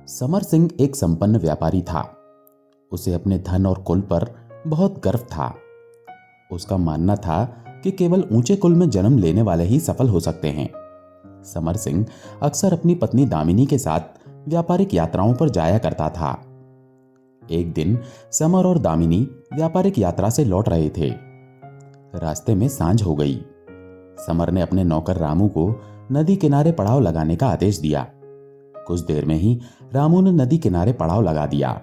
समर सिंह एक संपन्न व्यापारी था। उसे अपने धन और कुल पर बहुत गर्व था। उसका मानना था कि केवल ऊंचे कुल में जन्म लेने वाले ही सफल हो सकते हैं। समर सिंह अक्सर अपनी पत्नी दामिनी के साथ व्यापारिक यात्राओं पर जाया करता था। एक दिन समर और दामिनी व्यापारिक यात्रा से लौट रहे थे। रास्ते में सांझ हो गई। समर ने अपने नौकर रामू को नदी किनारे पड़ाव लगाने का आदेश दिया। कुछ देर में ही रामू ने नदी किनारे पड़ाव लगा दिया।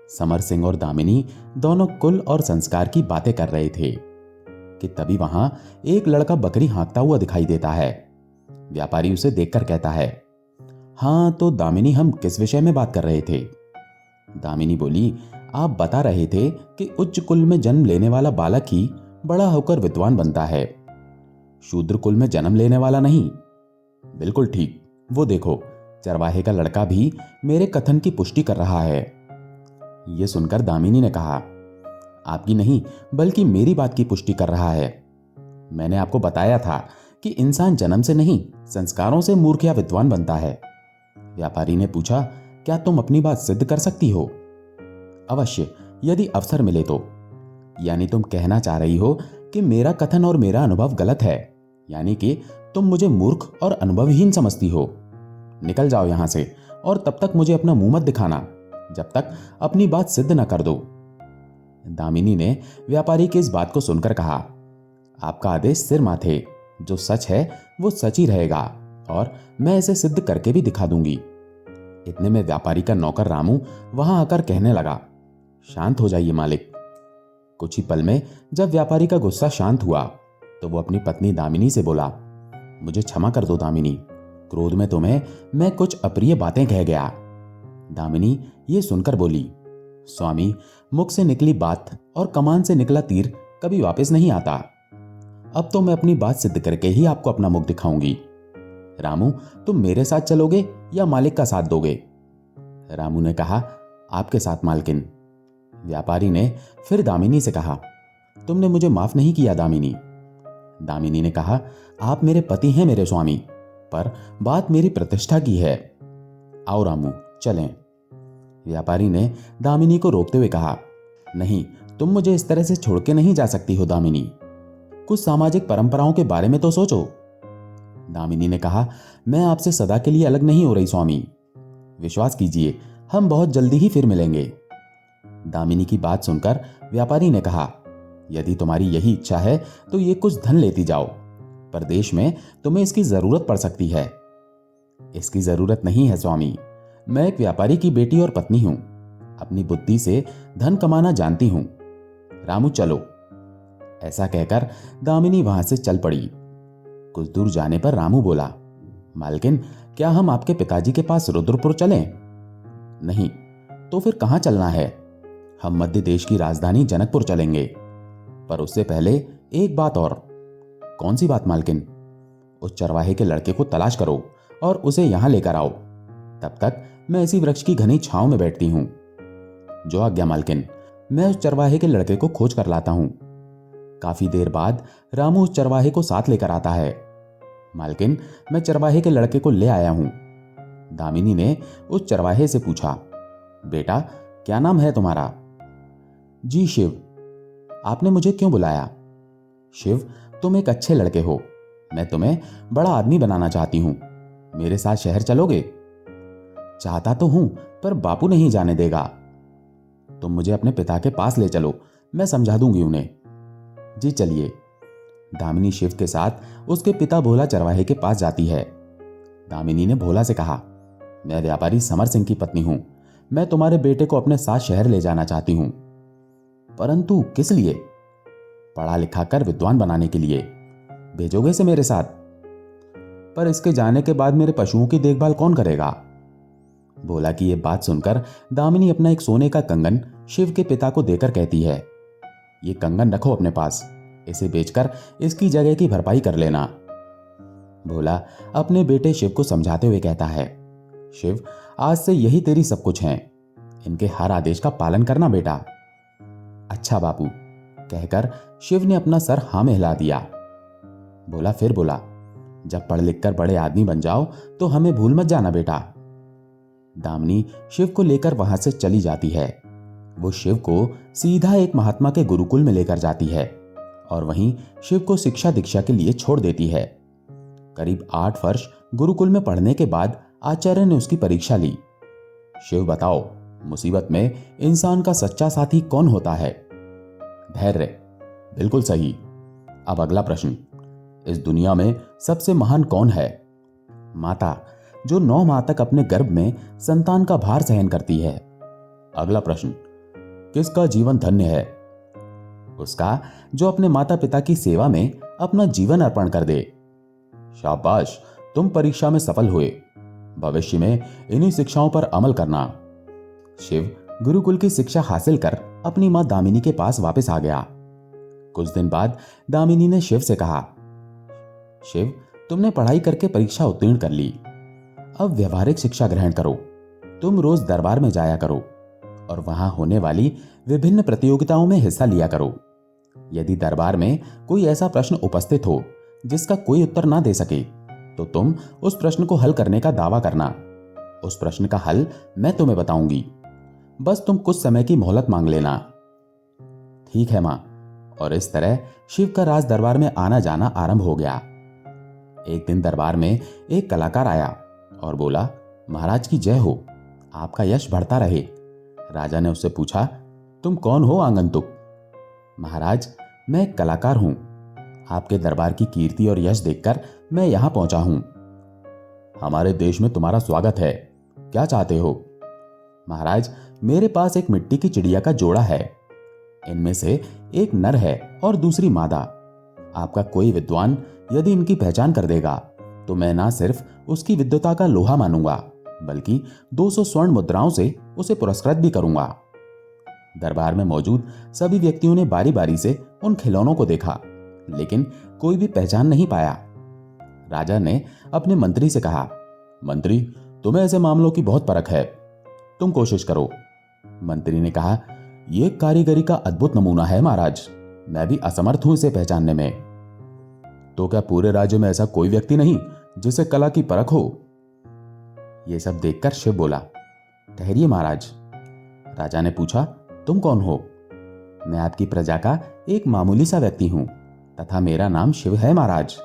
समर सिंह और दामिनी दोनों कुल और संस्कार की बातें कर रहे थे कि तभी वहां एक लड़का बकरी हाँकता हुआ दिखाई देता है। व्यापारी उसे देखकर कहता है, हाँ तो दामिनी, हम किस विषय में बात कर रहे थे? दामिनी बोली, आप बता रहे थे कि उच्च कुल में जन्म लेने वाला बालक ही बड़ा होकर विद्वान बनता है, शूद्र कुल में जन्म लेने वाला नहीं। बिल्कुल ठीक, वो देखो चरवाहे का लड़का भी मेरे कथन की पुष्टि कर रहा है। यह सुनकर दामिनी ने कहा, आपकी नहीं बल्कि मेरी बात की पुष्टि कर रहा है। मैंने आपको बताया था कि इंसान जन्म से नहीं संस्कारों से मूर्ख या विद्वान बनता है। व्यापारी ने पूछा, क्या तुम अपनी बात सिद्ध कर सकती हो? अवश्य, यदि अवसर मिले तो। यानी तुम कहना चाह रही हो कि मेरा कथन और मेरा अनुभव गलत है, यानी कि तुम मुझे मूर्ख और अनुभवहीन समझती हो। निकल जाओ यहां से और तब तक मुझे अपना मुंह मत दिखाना जब तक अपनी बात सिद्ध न कर दो। दामिनी ने व्यापारी की इस बात को सुनकर कहा, आपका आदेश सिर माथे, जो सच है वो सच ही रहेगा और मैं इसे सिद्ध करके भी दिखा दूंगी। इतने में व्यापारी का नौकर रामू वहां आकर कहने लगा, शांत हो जाइए मालिक। कुछ ही पल में जब व्यापारी का गुस्सा शांत हुआ तो वो अपनी पत्नी दामिनी से बोला, मुझे क्षमा कर दो दामिनी, क्रोध में तुम्हें मैं कुछ अप्रिय बातें कह गया। दामिनी ये सुनकर बोली, स्वामी, मुख से निकली बात और कमान से निकला तीर कभी वापस नहीं आता। अब तो मैं अपनी बात सिद्ध करके ही आपको अपना मुख दिखाऊंगी। रामू, तुम मेरे साथ चलोगे या मालिक का साथ दोगे? रामू ने कहा, आपके साथ मालकिन। व्यापारी ने फिर दामिनी से कहा, तुमने मुझे माफ नहीं किया दामिनी। दामिनी ने कहा, आप मेरे पति हैं मेरे स्वामी, पर बात मेरी प्रतिष्ठा की है। आओ रामू, चलें। व्यापारी ने दामिनी को रोकते हुए कहा, नहीं, तुम मुझे इस तरह से छोड़ के नहीं जा सकती हो दामिनी, कुछ सामाजिक परंपराओं के बारे में तो सोचो। दामिनी ने कहा, मैं आपसे सदा के लिए अलग नहीं हो रही स्वामी, विश्वास कीजिए हम बहुत जल्दी ही फिर मिलेंगे। दामिनी की बात सुनकर व्यापारी ने कहा, यदि तुम्हारी यही इच्छा है तो ये कुछ धन लेती जाओ, परदेश में तुम्हें इसकी जरूरत पड़ सकती है। इसकी जरूरत नहीं है स्वामी, मैं एक व्यापारी की बेटी और पत्नी हूं, अपनी बुद्धि से धन कमाना जानती हूं। रामू चलो। ऐसा कहकर दामिनी वहां से चल पड़ी। कुछ दूर जाने पर रामू बोला, मालकिन, क्या हम आपके पिताजी के पास रुद्रपुर चलें? नहीं, तो फिर कहां चलना है? हम मध्य देश की राजधानी जनकपुर चलेंगे, पर उससे पहले एक बात और। कौन सी बात मालकिन? उस चरवाहे के लड़के को तलाश करो और उसे यहां लेकर आओ। तब तक मैं इसी वृक्ष की घनी छांव में बैठती हूं। जो आज्ञा मालकिन, मैं उस चरवाहे के लड़के को खोज कर लाता हूं। काफी देर बाद रामू उस चरवाहे को साथ लेकर आता है। मालकिन, मैं चरवाहे के लड़के को ले आया हूं। दामिनी ने उस चरवाहे से पूछा, बेटा क्या नाम है तुम्हारा? जी शिव। आपने मुझे क्यों बुलाया? शिव, तुम एक अच्छे लड़के हो, मैं तुम्हें बड़ा आदमी बनाना चाहती हूं, मेरे साथ शहर चलोगे? चाहता तो हूं, पर बापू नहीं जाने देगा। तुम मुझे अपने पिता के पास ले चलो, मैं समझा दूंगी उन्हें। जी चलिए। दामिनी शिव के साथ उसके पिता भोला चरवाहे के पास जाती है। दामिनी ने भोला से कहा, मैं व्यापारी समर सिंह की पत्नी हूं, मैं तुम्हारे बेटे को अपने साथ शहर ले जाना चाहती हूं। परंतु किस लिए? पढ़ा लिखा कर विद्वान बनाने के लिए। भेजोगे इसे मेरे साथ? पर इसके जाने के बाद मेरे पशुओं की देखभाल कौन करेगा? भोला की यह बात सुनकर दामिनी अपना एक सोने का कंगन शिव के पिता को देकर कहती है, ये कंगन रखो अपने पास, इसे बेचकर इसकी जगह की भरपाई कर लेना। भोला अपने बेटे शिव को समझाते हुए कहता है, शिव, आज से यही तेरी सब कुछ है, इनके हर आदेश का पालन करना बेटा। अच्छा बापू, कहकर शिव ने अपना सर हाँ में हिला दिया। भोला फिर बोला, जब पढ़ लिख कर बड़े आदमी बन जाओ तो हमें भूल मत जाना बेटा। दामिनी शिव को लेकर वहां से चली जाती है। वो शिव को सीधा एक महात्मा के गुरुकुल में लेकर जाती है और वहीं शिव को शिक्षा दीक्षा के लिए छोड़ देती है। करीब 8 वर्ष गुरुकुल में पढ़ने के बाद आचार्य ने उसकी परीक्षा ली। शिव बताओ, मुसीबत में इंसान का सच्चा साथी कौन होता है? धैर्य। बिल्कुल सही। अब अगला प्रश्न, इस दुनिया में सबसे महान कौन है? माता, जो 9 माह तक अपने गर्भ में संतान का भार सहन करती है। अगला प्रश्न, किसका जीवन धन्य है? उसका जो अपने माता पिता की सेवा में अपना जीवन अर्पण कर दे। शाबाश, तुम परीक्षा में सफल हुए। भविष्य में इन्हीं शिक्षाओं पर अमल करना। शिव गुरुकुल की शिक्षा हासिल कर अपनी मां दामिनी के पास वापस आ गया। कुछ दिन बाद दामिनी ने शिव से कहा, शिव, तुमने पढ़ाई करके परीक्षा उत्तीर्ण कर ली। अब व्यवहारिक शिक्षा ग्रहण करो। तुम रोज दरबार में जाया करो और वहां होने वाली विभिन्न प्रतियोगिताओं में हिस्सा लिया करो। यदि दरबार में कोई ऐसा प्रश्न उपस्थित हो जिसका कोई उत्तर ना दे सके, तो तुम उस प्रश्न को हल करने का दावा करना। उस प्रश्न का हल मैं तुम्हें बताऊंगी। बस तुम कुछ समय की मोहलत मांग लेना। ठीक है मां। और इस तरह शिव का राज दरबार में आना जाना आरंभ हो गया। एक दिन दरबार में एक कलाकार आया और बोला, महाराज की जय हो, आपका यश बढ़ता रहे। राजा ने उससे पूछा, तुम कौन हो आगंतुक? महाराज, मैं एक कलाकार हूं। आपके दरबार की कीर्ति और यश देखकर मैं यहां पहुंचा हूं। हमारे देश में तुम्हारा स्वागत है। क्या चाहते हो? महाराज, मेरे पास एक मिट्टी की चिड़िया का जोड़ा है। इनमें से एक नर है और दूसरी मादा। आपका कोई विद्वान यदि इनकी पहचान कर देगा तो मैं ना सिर्फ उसकी विद्वता का लोहा मानूंगा, बल्कि 200 स्वर्ण मुद्राओं से उसे पुरस्कृत भी करूंगा। दरबार में मौजूद सभी व्यक्तियों ने बारी बारी से उन खिलौनों को देखा, लेकिन कोई भी पहचान नहीं पाया। राजा ने अपने मंत्री से कहा, मंत्री, तुम्हें ऐसे मामलों की बहुत परख है, तुम कोशिश करो। मंत्री ने कहा, यह कारीगरी का अद्भुत नमूना है महाराज, मैं भी असमर्थ हूं इसे पहचानने में। तो क्या पूरे राज्य में ऐसा कोई व्यक्ति नहीं जिसे कला की परख हो? यह सब देखकर शिव बोला, ठहरिए महाराज। राजा ने पूछा, तुम कौन हो? मैं आपकी प्रजा का एक मामूली सा व्यक्ति हूं तथा मेरा नाम शिव है महाराज।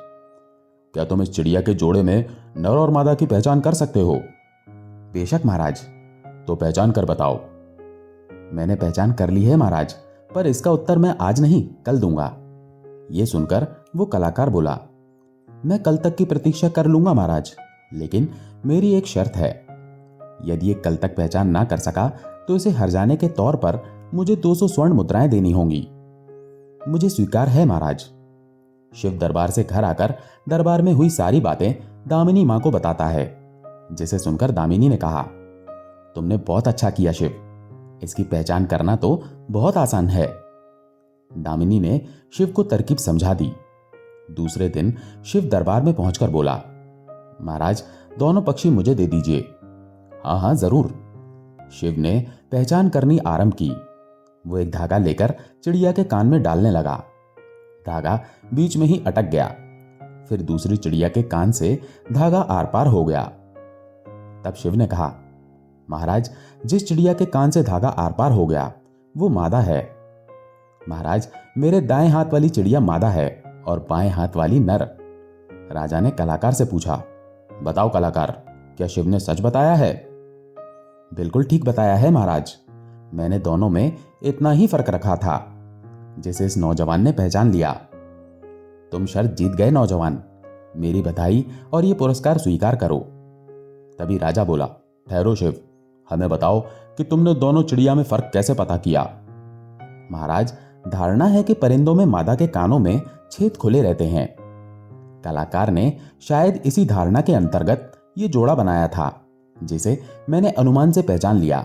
क्या तुम इस चिड़िया के जोड़े में नर और मादा की पहचान कर सकते हो? बेशक महाराज। तो पहचान कर बताओ। मैंने पहचान कर ली है महाराज, पर इसका उत्तर मैं आज नहीं कल दूंगा। यह सुनकर वो कलाकार बोला, मैं कल तक की प्रतीक्षा कर लूंगा महाराज, लेकिन मेरी एक शर्त है। यदि ये कल तक पहचान ना कर सका तो इसे हर्जाने के तौर पर मुझे 200 स्वर्ण मुद्राएं देनी होंगी। मुझे स्वीकार है महाराज। शिव दरबार से घर आकर दरबार में हुई सारी बातें दामिनी मां को बताता है, जिसे सुनकर दामिनी ने कहा, तुमने बहुत अच्छा किया शिव, इसकी पहचान करना तो बहुत आसान है। दामिनी ने शिव को तरकीब समझा दी। दूसरे दिन शिव दरबार में पहुंचकर बोला, महाराज, दोनों पक्षी मुझे दे दीजिए। हाँ हाँ जरूर। शिव ने पहचान करनी आरंभ की। वो एक धागा लेकर चिड़िया के कान में डालने लगा। धागा बीच में ही अटक गया। फिर दूसरी चिड़िया के कान से धागा आर पार हो गया। तब शिव ने कहा, महाराज, जिस चिड़िया के कान से धागा आर पार हो गया वो मादा है। महाराज, मेरे दाएं हाथ वाली चिड़िया मादा है और बाएं हाथ वाली नर। राजा ने कलाकार से पूछा, बताओ कलाकार, क्या शिव ने सच बताया है? बिल्कुल ठीक बताया है महाराज, मैंने दोनों में इतना ही फर्क रखा था जिसे इस नौजवान ने पहचान लिया। तुम शर्त जीत गए नौजवान, मेरी बधाई और ये पुरस्कार स्वीकार करो। तभी राजा बोला, ठहरो शिव, हमें बताओ कि तुमने दोनों चिड़िया में फर्क कैसे पता किया? महाराज, धारणा है कि परिंदों में मादा के कानों में छेद खुले रहते हैं। कलाकार ने शायद इसी धारणा के अंतर्गत ये जोड़ा बनाया था, जिसे मैंने अनुमान से पहचान लिया।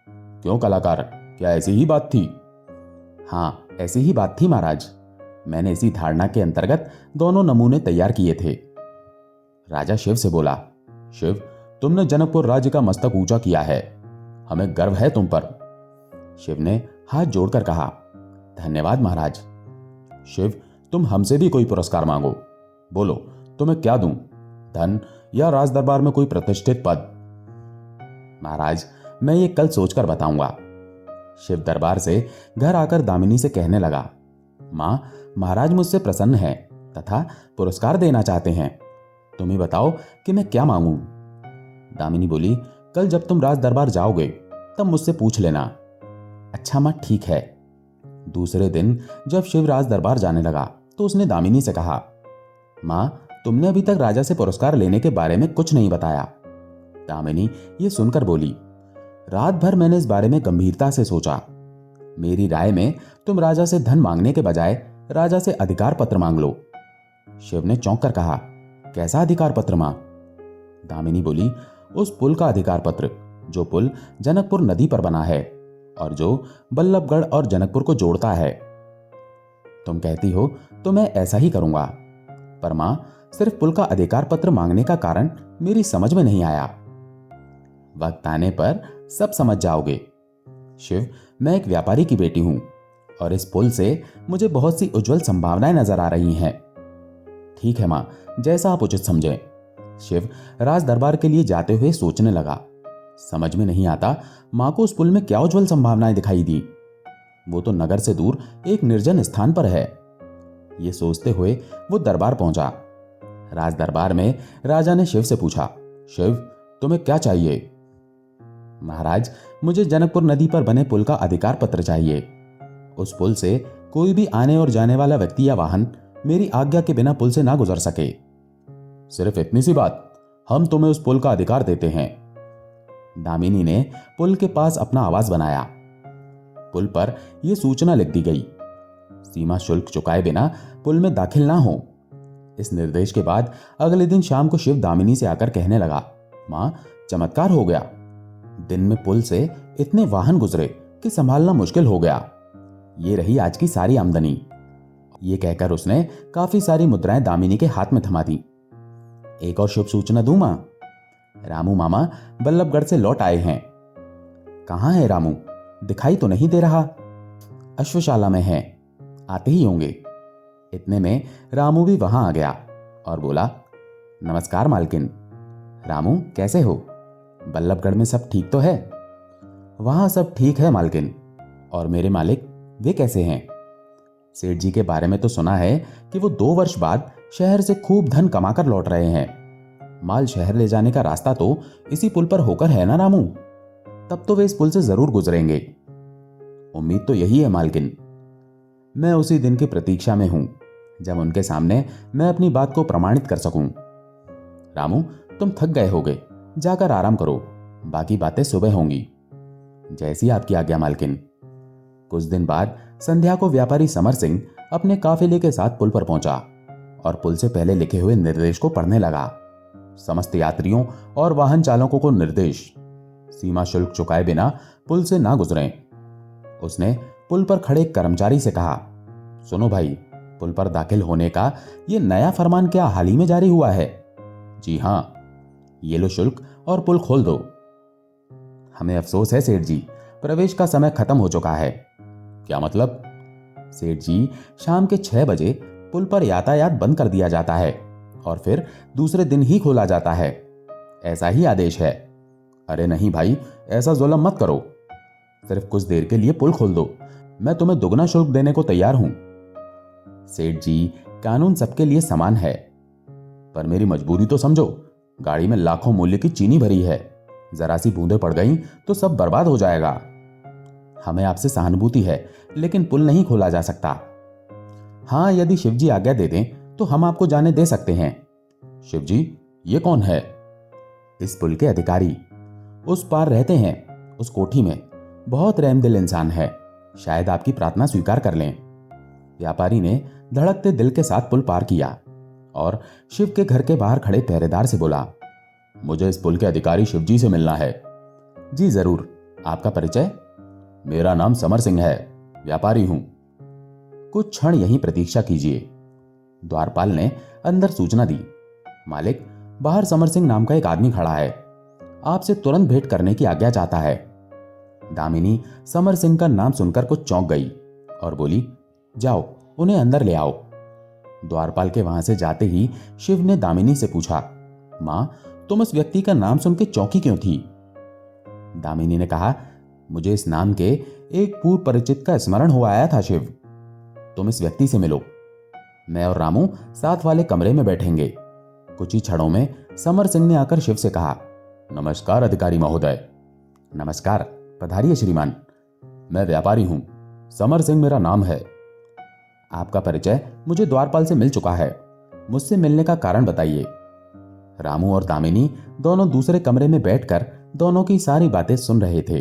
क्यों कलाकार, क्या ऐसी ही बात थी? हाँ, ऐसी ही बात थी महाराज, मैंने इसी धारणा के अंतर्गत दोनों नमूने तैयार किए थे। राजा शिव से बोला, शिव, तुमने जनकपुर राज्य का मस्तक ऊंचा किया है, हमें गर्व है तुम पर। शिव ने हाथ जोड़कर कहा, धन्यवाद महाराज। शिव, तुम हमसे भी कोई पुरस्कार मांगो, बोलो तुम्हें क्या दूं, धन या राज दरबार में कोई प्रतिष्ठित पद? महाराज, मैं ये कल सोचकर बताऊंगा। शिव दरबार से घर आकर दामिनी से कहने लगा, मां, महाराज मुझसे प्रसन्न है तथा पुरस्कार देना चाहते हैं। तुम ही बताओ कि मैं क्या मांगूं। दामिनी बोली, कल जब तुम राज दरबार जाओगे तब मुझसे पूछ लेना। अच्छा मां, ठीक है। दूसरे दिन जब शिव राज दरबार जाने लगा तो उसने दामिनी से कहा, मां, तुमने अभी तक राजा से पुरस्कार लेने के बारे में कुछ नहीं बताया। दामिनी ये सुनकर बोली, रात भर मैंने इस बारे में गंभीरता से सोचा। मेरी राय में तुम राजा से धन मांगने के बजाय राजा से अधिकार पत्र मांग लो। शिव ने चौंक कर कहा, कैसा अधिकार पत्र मां? दामिनी बोली, उस पुल का अधिकार पत्र जो पुल जनकपुर नदी पर बना है और जो बल्लभगढ़ और जनकपुर को जोड़ता है। तुम कहती हो तो मैं ऐसा ही करूंगा, पर मां, सिर्फ पुल का अधिकार पत्र मांगने का कारण मेरी समझ में नहीं आया। वक्त आने पर सब समझ जाओगे। शिव, मैं एक व्यापारी की बेटी हूं और इस पुल से मुझे बहुत सी उज्जवल संभावनाएं नजर आ रही हैं। ठीक है मां, जैसा आप उचित समझें। शिव राज दरबार के लिए जाते हुए सोचने लगा। समझ में नहीं आता मां को उस पुल में क्या उज्जवल संभावनाएं दिखाई दी। वो तो नगर से दूर एक निर्जन स्थान पर है। ये सोचते हुए वो दरबार पहुंचा। राज दरबार में राजा ने शिव से पूछा, शिव, तुम्हें क्या चाहिए? महाराज, मुझे जनकपुर नदी पर बने पुल का अधिकार पत्र चाहिए। उस पुल से कोई भी आने और जाने वाला व्यक्ति या वाहन मेरी आज्ञा के बिना पुल से ना गुजर सके। सिर्फ इतनी सी बात? हम तुम्हें उस पुल का अधिकार देते हैं। दामिनी ने पुल के पास अपना आवास बनाया। पुल पर यह सूचना लिख दी गई, सीमा शुल्क चुकाए बिना पुल में दाखिल ना हो। इस निर्देश के बाद अगले दिन शाम को शिव दामिनी से आकर कहने लगा, मां, चमत्कार हो गया। दिन में पुल से इतने वाहन गुजरे कि संभालना मुश्किल हो गया। ये रही आज की सारी आमदनी। ये कहकर उसने काफी सारी मुद्राएं दामिनी के हाथ में थमा दी। एक और शुभ सूचना दूं मां? रामू मामा बल्लभगढ़ से लौट आए हैं। कहां है रामू? दिखाई तो नहीं दे रहा। अश्वशाला में है, आते ही होंगे। इतने में रामू भी वहां आ गया और बोला, नमस्कार मालकिन। रामू, कैसे हो? बल्लभगढ़ में सब ठीक तो है? वहां सब ठीक है मालकिन। और मेरे मालिक, वे कैसे हैं? सेठ जी के बारे में तो सुना है कि वो 2 वर्ष बाद शहर से खूब धन कमाकर लौट रहे हैं। माल शहर ले जाने का रास्ता तो इसी पुल पर होकर है ना रामू? तब तो वे इस पुल से जरूर गुजरेंगे। उम्मीद तो यही है मालकिन। मैं उसी दिन की प्रतीक्षा में हूं जब उनके सामने मैं अपनी बात को प्रमाणित कर सकूं। रामू, तुम थक गए होगे, जाकर आराम करो, बाकी बातें सुबह होंगी। जैसी आपकी आज्ञा मालकिन। कुछ दिन बाद संध्या को व्यापारी समर सिंह अपने काफिले के साथ पुल पर पहुंचा और पुल से पहले लिखे हुए निर्देश को पढ़ने लगा। समस्त यात्रियों और वाहन चालकों को निर्देश, सीमा शुल्क चुकाए बिना पुल से ना गुजरें। उसने पुल पर खड़े एक कर्मचारी से कहा, सुनो भाई, पुल पर दाखिल होने का यह नया फरमान क्या हाल ही में जारी हुआ है? जी हां। ये लो शुल्क और पुल खोल दो। हमें अफसोस है सेठ जी, प्रवेश का समय खत्म हो चुका है। क्या मतलब? सेठ जी, शाम के 6 बजे पुल पर यातायात बंद कर दिया जाता है और फिर दूसरे दिन ही खोला जाता है। ऐसा ही आदेश है। अरे नहीं भाई, ऐसा जुल्म मत करो। सिर्फ कुछ देर के लिए पुल खोल दो, मैं तुम्हें दुगना शुल्क देने को तैयार हूं। सेठ जी, कानून सबके लिए समान है, पर मेरी मजबूरी तो समझो। गाड़ी में लाखों मूल्य की चीनी भरी है, जरा सी बूंदें पड़ गई तो सब बर्बाद हो जाएगा। हमें आपसे सहानुभूति है, लेकिन पुल नहीं खोला जा सकता। हां, यदि शिवजी आज्ञा दे दें तो हम आपको जाने दे सकते हैं। शिवजी? ये कौन है? इस पुल के अधिकारी। उस पार रहते हैं, उस कोठी में। बहुत रहमदिल इंसान है, शायद आपकी प्रार्थना स्वीकार कर लें। व्यापारी ने धड़कते दिल के साथ पुल पार किया और शिव के घर के बाहर खड़े पहरेदार से बोला, मुझे इस पुल के अधिकारी शिवजी से मिलना है। जी जरूर, आपका परिचय? मेरा नाम समर सिंह है, व्यापारी हूं। कुछ क्षण यहीं प्रतीक्षा कीजिए। द्वारपाल ने अंदर सूचना दी, मालिक, बाहर समर सिंह नाम का एक आदमी खड़ा है, आपसे तुरंत भेंट करने की आज्ञा चाहता है। दामिनी समर सिंह का नाम सुनकर कुछ चौंक गई और बोली, जाओ उन्हें अंदर ले आओ। द्वारपाल के वहां से जाते ही शिव ने दामिनी से पूछा, मां, तुम उस व्यक्ति का नाम सुन के चौंकी क्यों थी? दामिनी ने कहा, मुझे इस नाम के एक पूर्व परिचित का स्मरण हो आया था शिव। तुम इस व्यक्ति से मिलो। मैं और रामू साथ वाले कमरे में बैठेंगे। कुछ ही क्षणों में समर सिंह ने आकर शिव से कहा, नमस्कार अधिकारी महोदय। नमस्कार, पधारिए श्रीमान। मैं व्यापारी हूं, समर सिंह मेरा नाम है। आपका परिचय मुझे द्वारपाल से मिल चुका है, मुझसे मिलने का कारण बताइए। रामू और दामिनी दोनों दूसरे कमरे में बैठकर दोनों की सारी बातें सुन रहे थे।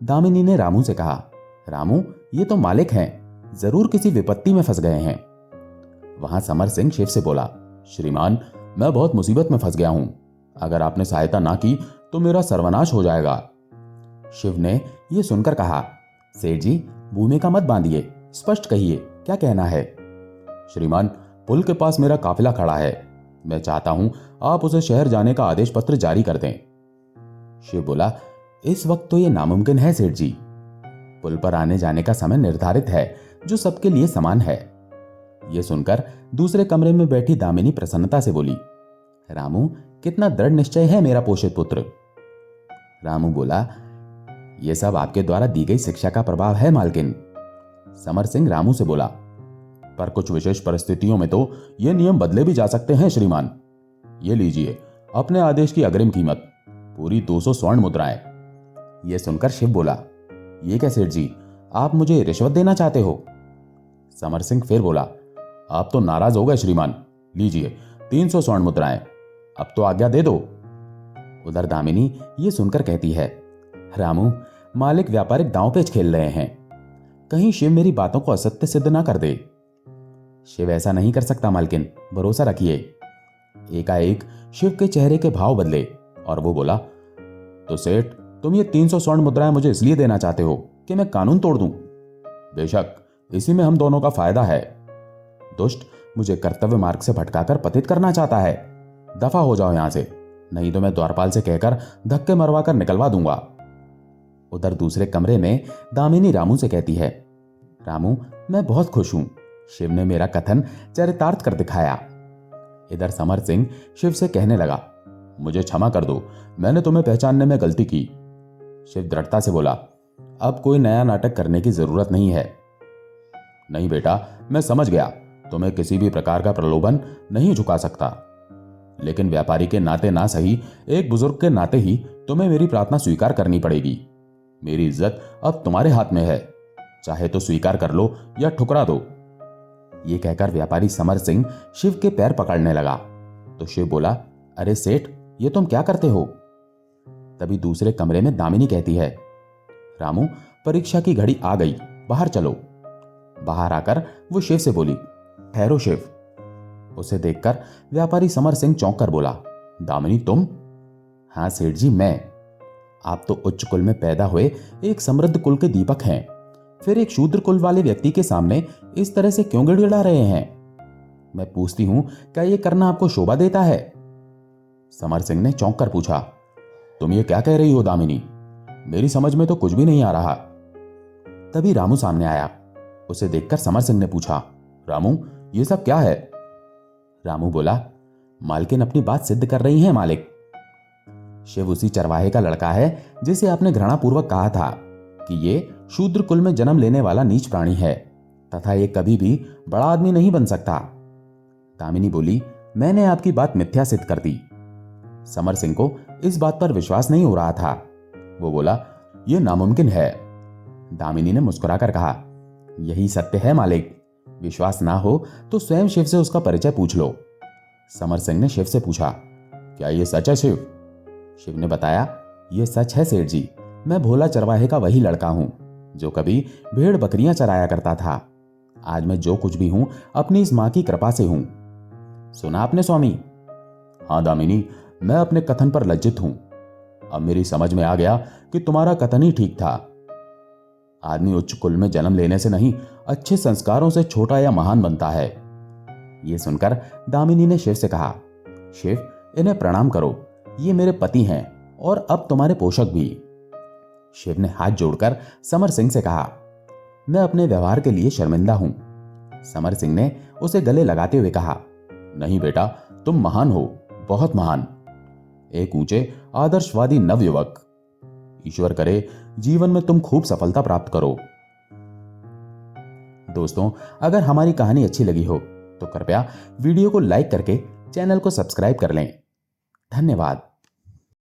दामिनी ने रामू से कहा, रामू, ये तो मालिक हैं, जरूर किसी विपत्ति में फंस गए हैं। वहां समर सिंह शिव से बोला, श्रीमान, मैं बहुत मुसीबत में फंस गया हूं। अगर आपने सहायता ना की तो मेरा सर्वनाश हो जाएगा। शिव ने यह सुनकर कहा, सेठ जी, भूमिका मत बांधिए, स्पष्ट कहिए, क्या कहना है। श्रीमान, पुल के पास मेरा काफिला खड़ा है, मैं चाहता हूं आप उसे शहर जाने का आदेश पत्र जारी कर दें। शिव बोला, इस वक्त तो यह नामुमकिन है सेठ जी। पुल पर आने जाने का समय निर्धारित है, जो सबके लिए समान है। यह सुनकर दूसरे कमरे में बैठी दामिनी प्रसन्नता से बोली, रामू, कितना दृढ़ निश्चय है मेरा पोषित पुत्र। रामू बोला, यह सब आपके द्वारा दी गई शिक्षा का प्रभाव है मालकिन। समर सिंह रामू से बोला, पर कुछ विशेष परिस्थितियों में तो ये नियम बदले भी जा सकते हैं श्रीमान। ये लीजिए अपने आदेश की अग्रिम कीमत, पूरी 200 स्वर्ण मुद्राएं। यह सुनकर शिव बोला, ये क्या सेठ जी, आप मुझे रिश्वत देना चाहते हो। समर सिंह फिर बोला, आप तो नाराज हो गए श्रीमान, लीजिए 300 स्वर्ण मुद्राएं, अब तो आज्ञा दे दो। उधर दामिनी ये सुनकर कहती है, रामू, मालिक व्यापारिक दांवपेच खेल रहे हैं, कहीं शिव मेरी बातों को असत्य सिद्ध ना कर दे। शिव ऐसा नहीं कर सकता मालकिन, भरोसा रखिए। एकाएक शिव के चेहरे के भाव बदले और वो बोला, तो सेठ, तुम ये 300 स्वर्ण मुद्राएं मुझे इसलिए देना चाहते हो कि मैं कानून तोड़ दूं? बेशक, इसी में हम दोनों का फायदा है। दुष्ट मुझे कर्तव्य मार्ग से भटकाकर पतित करना चाहता है। दफा हो जाओ यहां से, नहीं तो मैं द्वारपाल से कहकर धक्के मरवा कर निकलवा दूंगा। उधर दूसरे कमरे में दामिनी रामू से कहती है, रामू, मैं बहुत खुश हूं, शिव ने मेरा कथन चरितार्थ कर दिखाया। इधर समर सिंह शिव से कहने लगा, मुझे क्षमा कर दो, मैंने तुम्हें पहचानने में गलती की। शिव दृढ़ता से बोला, अब कोई नया नाटक करने की जरूरत नहीं है। नहीं बेटा, मैं समझ गया, तुम्हें किसी भी प्रकार का प्रलोभन नहीं झुका सकता, लेकिन व्यापारी के नाते ना सही, एक बुजुर्ग के नाते ही तुम्हें मेरी प्रार्थना स्वीकार करनी पड़ेगी। मेरी इज्जत अब तुम्हारे हाथ में है, चाहे तो स्वीकार कर लो या ठुकरा दो। ये कहकर व्यापारी समर सिंह शिव के पैर पकड़ने लगा तो शिव बोला, अरे सेठ, ये तुम क्या करते हो। तभी दूसरे कमरे में दामिनी कहती है, रामू, परीक्षा की घड़ी आ गई, बाहर चलो। बाहर आकर वो शिव से बोली, ठहरो शिव। उसे देखकर व्यापारी समर सिंह चौंक कर बोला, दामिनी तुम? हाँ सेठ जी, मैं। आप तो उच्च कुल में पैदा हुए एक समृद्ध कुल के दीपक हैं, फिर एक शूद्र कुल वाले व्यक्ति के सामने इस तरह से क्यों गिड़गिड़ा रहे हैं? मैं पूछती हूं, क्या यह करना आपको शोभा देता है? समर सिंह ने चौंक कर पूछा, तुम ये क्या कह रही हो दामिनी? मेरी समझ में तो कुछ भी नहीं आ रहा। तभी रामू सामने आया। उसे देखकर समर सिंह ने पूछा, रामू, ये सब क्या है? रामू बोला, मालकिन अपनी बात सिद्ध कर रही हैं मालिक। शिव उसी चरवाहे का लड़का है जिसे आपने घृणापूर्वक कहा था कि ये शूद्र कुल में जन्म लेने वाला नीच प्राणी है तथा ये कभी भी बड़ा आदमी नहीं बन सकता। दामिनी बोली, मैंने आपकी बात मिथ्या सिद्ध कर दी। समर सिंह को इस बात पर विश्वास नहीं हो रहा था। वो बोला, यह नामुमकिन है। दामिनी ने मुस्कुराकर कहा, यही सत्य है मालिक, विश्वास ना हो तो स्वयं शिव से उसका परिचय पूछ लो। समर सिंह ने शिव से पूछा, क्या यह सच है शिव? शिव ने बताया, यह सच है सेठ जी, मैं भोला चरवाहे का वही लड़का हूं जो कभी भेड़ बकरियां चराया करता था। आज मैं जो कुछ भी हूं अपनी इस मां की कृपा से हूं। सुना आपने स्वामी? हां दामिनी, मैं अपने कथन पर लज्जित हूं। अब मेरी समझ में आ गया कि तुम्हारा कथन ही ठीक था। आदमी उच्च कुल में जन्म लेने से नहीं, अच्छे संस्कारों से छोटा या महान बनता है। यह सुनकर दामिनी ने शिव से कहा, शिव, इन्हें प्रणाम करो, ये मेरे पति हैं और अब तुम्हारे पोषक भी। शिव ने हाथ जोड़कर समर सिंह से कहा, मैं अपने व्यवहार के लिए शर्मिंदा हूं। समर सिंह ने उसे गले लगाते हुए कहा, नहीं बेटा, तुम महान हो, बहुत महान, एक ऊंचे आदर्शवादी नवयुवक। ईश्वर करे जीवन में तुम खूब सफलता प्राप्त करो। दोस्तों, अगर हमारी कहानी अच्छी लगी हो तो कृपया वीडियो को लाइक करके चैनल को सब्सक्राइब कर लें। धन्यवाद।